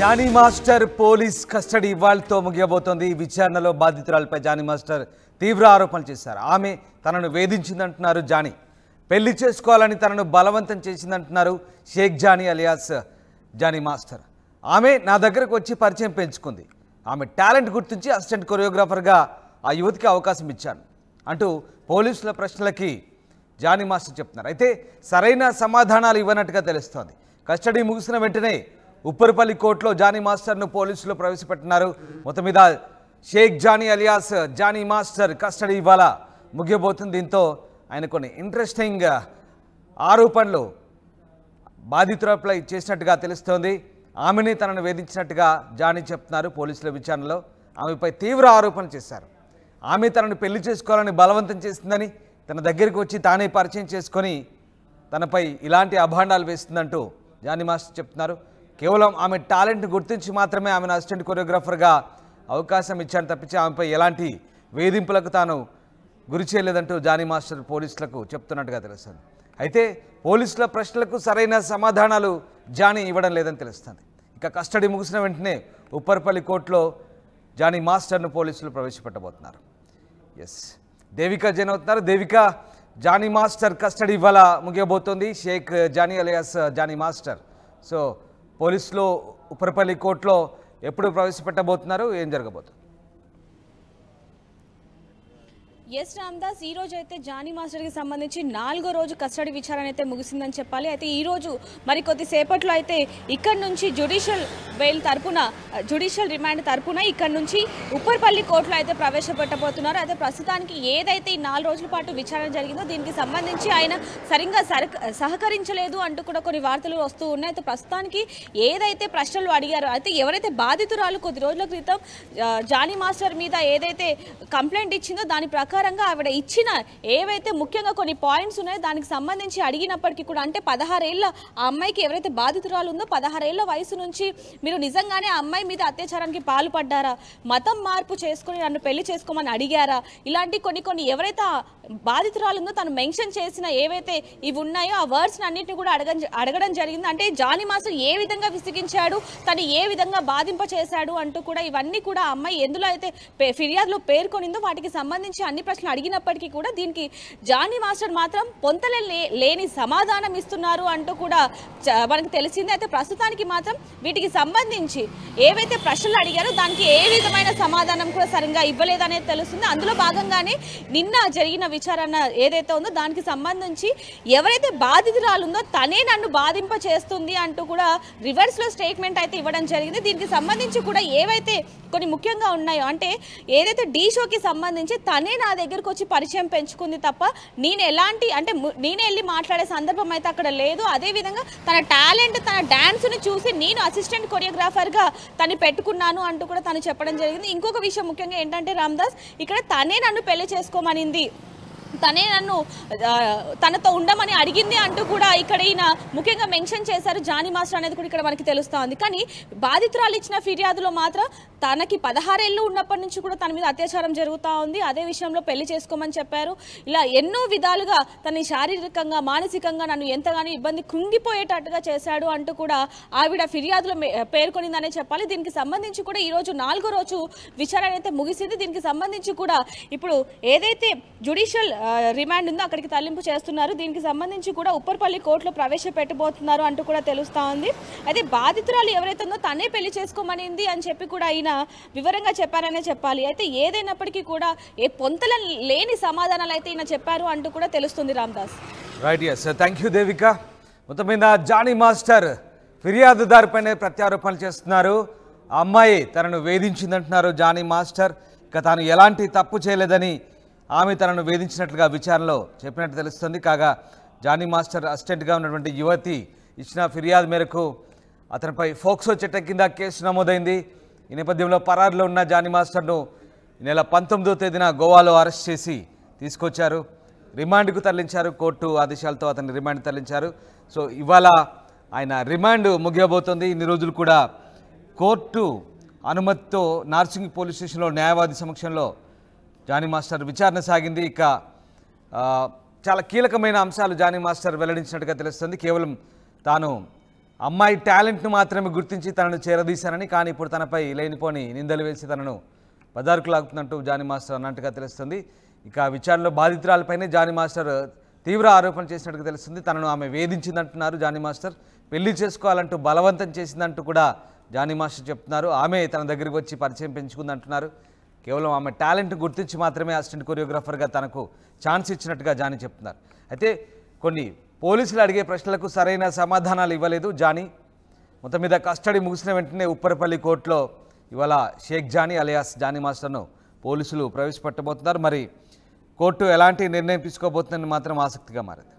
Johnny master police custody ఇవాళతో ముగియబోతోంది. విచారణలో బాధితురాలపై జానీ మాస్టర్ తీవ్ర ఆరోపణలు చేశారు. ఆమె తనను వేధించిందంటున్నారు జానీ. పెళ్లి చేసుకోవాలని తనను బలవంతం చేసిందంటున్నారు షేక్ జానీ అలియాస్ జానీ మాస్టర్. ఆమె నా దగ్గరకు వచ్చి పరిచయం పెంచుకుంది. ఆమె టాలెంట్ గుర్తించి అసిస్టెంట్ కొరియోగ్రాఫర్గా ఆ యువతికి అవకాశం ఇచ్చాను అంటూ పోలీసుల ప్రశ్నలకి జానీ మాస్టర్ చెప్తున్నారు. అయితే సరైన సమాధానాలు ఇవ్వనట్టుగా తెలుస్తోంది. కస్టడీ ముగిసిన వెంటనే ఉప్పరపల్లి కోర్టులో జానీ మాస్టర్ను పోలీసులు ప్రవేశపెట్టినారు. మొత్తం మీద Shaik Jani alias Jani master custody ఇవాళ ముగియబోతుంది. దీంతో ఆయన కొన్ని ఇంట్రెస్టింగ్ ఆరోపణలు బాధితులపై చేసినట్టుగా తెలుస్తోంది. ఆమెని తనను వేధించినట్టుగా జానీ చెప్తున్నారు. పోలీసుల విచారణలో ఆమెపై తీవ్ర ఆరోపణలు చేశారు. ఆమె తనను పెళ్లి చేసుకోవాలని బలవంతం చేసిందని, తన దగ్గరికి వచ్చి తానే పరిచయం చేసుకొని తనపై ఇలాంటి అభాండాలు వేస్తుందంటూ జానీ మాస్టర్ చెప్తున్నారు. కేవలం ఆమె టాలెంట్ గుర్తించి మాత్రమే ఆమెను అసిస్టెంట్ కొరియోగ్రాఫర్గా అవకాశం ఇచ్చాను తప్పించి ఆమెపై ఎలాంటి వేధింపులకు తాను గురి చేయలేదంటూ జానీ మాస్టర్ పోలీసులకు చెప్తున్నట్టుగా తెలుస్తుంది. అయితే పోలీసుల ప్రశ్నలకు సరైన సమాధానాలు జానీ ఇవ్వడం లేదని తెలుస్తుంది. ఇక కస్టడీ ముగిసిన వెంటనే ఉప్పరపల్లి కోర్టులో జానీ మాస్టర్ను పోలీసులు ప్రవేశపెట్టబోతున్నారు. ఎస్, దేవిక జైన్ అవుతున్నారు. దేవిక, జానీ మాస్టర్ కస్టడీ ఇవాళ ముగియబోతోంది. Shaik Jani alias Jani master. So పోలీసులు ఉప్పరపల్లి కోర్టులో ఎప్పుడు ప్రవేశపెట్టబోతున్నారు, ఏం జరగబోతుంది? ఎస్ రామ్దాస్, ఈ రోజు అయితే జానీ మాస్టర్కి సంబంధించి 4వ రోజు కస్టడీ విచారణ అయితే ముగిసిందని చెప్పాలి. అయితే ఈ రోజు మరి కొద్దిసేపట్లో అయితే ఇక్కడ నుంచి జ్యుడిషియల్ బెయిల్ తరపున, జ్యుడిషియల్ రిమాండ్ తరపున ఇక్కడ నుంచి ఉప్పరపల్లి కోర్టులో అయితే ప్రవేశపెట్టబోతున్నారు. అయితే ప్రస్తుతానికి ఏదైతే ఈ 4 రోజుల పాటు విచారణ జరిగిందో దీనికి సంబంధించి ఆయన సరిగ్గా సహకరించలేదు అంటూ కూడా కొన్ని వార్తలు వస్తూ ఉన్నాయి. అయితే ప్రస్తుతానికి ఏదైతే ప్రశ్నలు అడిగారో, అయితే ఎవరైతే బాధితురాలు కొద్ది రోజుల క్రితం జానీ మాస్టర్ మీద ఏదైతే కంప్లైంట్ ఇచ్చిందో దాని ప్రకారం ఆవిడ ఇచ్చిన ఏవైతే ముఖ్యంగా కొన్ని పాయింట్స్ ఉన్నాయో దానికి సంబంధించి అడిగినప్పటికీ కూడా, అంటే 16 ఏళ్ళ ఆ అమ్మాయికి ఎవరైతే బాధితురాలు ఉందో 16 ఏళ్ల వయసు నుంచి మీరు నిజంగానే ఆ అమ్మాయి మీద అత్యాచారానికి పాల్పడ్డారా, మతం మార్పు చేసుకుని నన్ను పెళ్లి చేసుకోమని అడిగారా, ఇలాంటి కొన్ని ఎవరైతే బాధితురాలు ఉందో తను మెన్షన్ చేసిన ఏవైతే ఇవి ఉన్నాయో ఆ వర్డ్స్ అన్నింటినీ కూడా అడగడం జరిగింది. అంటే జానీ మాస్టర్ ఏ విధంగా విసిగించాడు, తను ఏ విధంగా బాధింప చేశాడు అంటూ కూడా ఇవన్నీ కూడా ఆ అమ్మాయి ఎందులో అయితే ఫిర్యాదులో పేర్కొనిందో వాటికి సంబంధించి అన్ని ప్రశ్నలు అడిగినప్పటికీ కూడా దీనికి జానీ మాస్టర్ మాత్రం పొంతలే లేని సమాధానం ఇస్తున్నారు అంటూ కూడా మనకు తెలిసింది. అయితే ప్రస్తుతానికి మాత్రం వీటికి సంబంధించి ఏవైతే ప్రశ్నలు అడిగారో దానికి ఏ విధమైన సమాధానం కూడా సరిగ్గా ఇవ్వలేదనేది తెలుస్తుంది. అందులో భాగంగానే నిన్న జరిగిన విచారణ ఏదైతే ఉందో దానికి సంబంధించి ఎవరైతే బాధితురాలు ఉందో తనే నన్ను బాధింప చేస్తుంది అంటూ కూడా రివర్స్లో స్టేట్మెంట్ అయితే ఇవ్వడం జరిగింది. దీనికి సంబంధించి కూడా ఏవైతే కొన్ని ముఖ్యంగా ఉన్నాయో, అంటే ఏదైతే డీ షోకి సంబంధించి తనే నా దగ్గరకు వచ్చి పరిచయం పెంచుకుంది తప్ప నేను ఎలాంటి, అంటే నేనే వెళ్ళి మాట్లాడే సందర్భం అయితే అక్కడ లేదు. అదేవిధంగా తన టాలెంట్, తన డాన్స్ని చూసి నేను అసిస్టెంట్ కొరియోగ్రాఫర్గా తను పెట్టుకున్నాను అంటూ కూడా తను చెప్పడం జరిగింది. ఇంకొక విషయం ముఖ్యంగా ఏంటంటే రామ్దాస్, ఇక్కడ తనే నన్ను పెళ్లి చేసుకోమనింది, తనే నన్ను తనతో ఉండమని అడిగింది అంటూ కూడా ఇక్కడ ఈయన ముఖ్యంగా మెన్షన్ చేశారు జానీ మాస్టర్ అనేది కూడా ఇక్కడ మనకి తెలుస్తూ ఉంది. కానీ బాధితురాలు ఇచ్చిన ఫిర్యాదులో మాత్రం తనకి 16 ఏళ్ళు ఉన్నప్పటి నుంచి కూడా తన మీద అత్యాచారం జరుగుతూ ఉంది, అదే విషయంలో పెళ్లి చేసుకోమని చెప్పారు. ఇలా ఎన్నో విధాలుగా తనని శారీరకంగా మానసికంగా నన్ను ఎంతగానో ఇబ్బంది కృంగిపోయేటట్టుగా చేశాడు అంటూ కూడా ఆవిడ ఫిర్యాదులో పేర్కొనిందనే చెప్పాలి. దీనికి సంబంధించి కూడా ఈరోజు 4వ రోజు విచారణ అయితే ముగిసింది. దీనికి సంబంధించి కూడా ఇప్పుడు ఏదైతే జ్యుడిషియల్ రిమాండ్ ఉందో అక్కడికి తరలింపు చేస్తున్నారు. దీనికి సంబంధించి కూడా ఉప్పరపల్లి కోర్టులో ప్రవేశపెట్టబోతున్నారు అంటూ కూడా తెలుస్తూ ఉంది. అయితే బాధితురాలు ఎవరైతే ఉందో తనే పెళ్లి చేసుకోమనింది అని చెప్పి కూడా ఆయన వివరంగా చెప్పారనే చెప్పాలి. అయితే ఏదైనప్పటికీ కూడా ఏ పొంతల లేని సమాధానాలు అయితే ఈయన చెప్పారు అంటూ కూడా తెలుస్తుంది Ramdas. Right, yes, thank you Devika. మొత్తం మీద జానీ మాస్టర్ ఫిర్యాదుదారుపైనే ప్రత్యారోపణలు చేస్తున్నారు. ఆ అమ్మాయి తనను వేధించిందంటున్నారు జానీ మాస్టర్. ఇక తాను ఎలాంటి తప్పు చేయలేదని ఆమె తనను వేధించినట్లుగా విచారణలో చెప్పినట్టు తెలుస్తుంది. కాగా జానీ మాస్టర్ అసిస్టెంట్గా ఉన్నటువంటి యువతి ఇచ్చిన ఫిర్యాదు మేరకు అతనిపై ఫోక్సో చట్టం కింద కేసు నమోదైంది. ఈ నేపథ్యంలో పరారులో ఉన్న జానీ మాస్టర్ను ఈ నెల 19వ తేదీన గోవాలో అరెస్ట్ చేసి తీసుకొచ్చారు, రిమాండ్కు తరలించారు. కోర్టు ఆదేశాలతో అతన్ని రిమాండ్ తరలించారు. సో ఇవాళ ఆయన రిమాండ్ ముగియబోతోంది. ఇన్ని రోజులు కూడా కోర్టు అనుమతితో నార్సింగ్ పోలీస్ స్టేషన్లో న్యాయవాది సమక్షంలో జానీ మాస్టర్ విచారణ సాగింది. ఇక చాలా కీలకమైన అంశాలు జానీ మాస్టర్ వెల్లడించినట్టుగా తెలుస్తుంది. కేవలం తాను అమ్మాయి టాలెంట్ను మాత్రమే గుర్తించి తనను చేరదీశానని, కానీ ఇప్పుడు తనపై లేనిపోని నిందలు వేసి తనను బజారుకు లాగుతున్నట్టు జానీ మాస్టర్ అన్నట్టుగా తెలుస్తుంది. ఇక విచారణలో బాధితురాలపైనే జానీ మాస్టర్ తీవ్ర ఆరోపణ చేసినట్టుగా తెలుస్తుంది. తనను ఆమె వేధించిందంటున్నారు జానీ మాస్టర్. పెళ్లి చేసుకోవాలంటూ బలవంతం చేసిందంటూ కూడా జానీ మాస్టర్ చెప్తున్నారు. ఆమె తన దగ్గరికి వచ్చి పరిచయం పెంచుకుందంటున్నారు. కేవలం ఆమె టాలెంట్ గుర్తించి మాత్రమే అసిస్టెంట్ కొరియోగ్రాఫర్గా తనకు ఛాన్స్ ఇచ్చినట్టుగా జానీ చెప్తున్నారు. అయితే కొన్ని పోలీసులు అడిగే ప్రశ్నలకు సరైన సమాధానాలు ఇవ్వలేదు జానీ. మొత్తం మీద కస్టడీ ముగిసిన వెంటనే ఉప్పరపల్లి కోర్టులో ఇవాళ షేక్ జానీ అలియాస్ జానీ మాస్టర్ను పోలీసులు ప్రవేశపెట్టబోతున్నారు. మరి కోర్టు ఎలాంటి నిర్ణయం తీసుకోబోతుందని మాత్రం ఆసక్తిగా మారింది.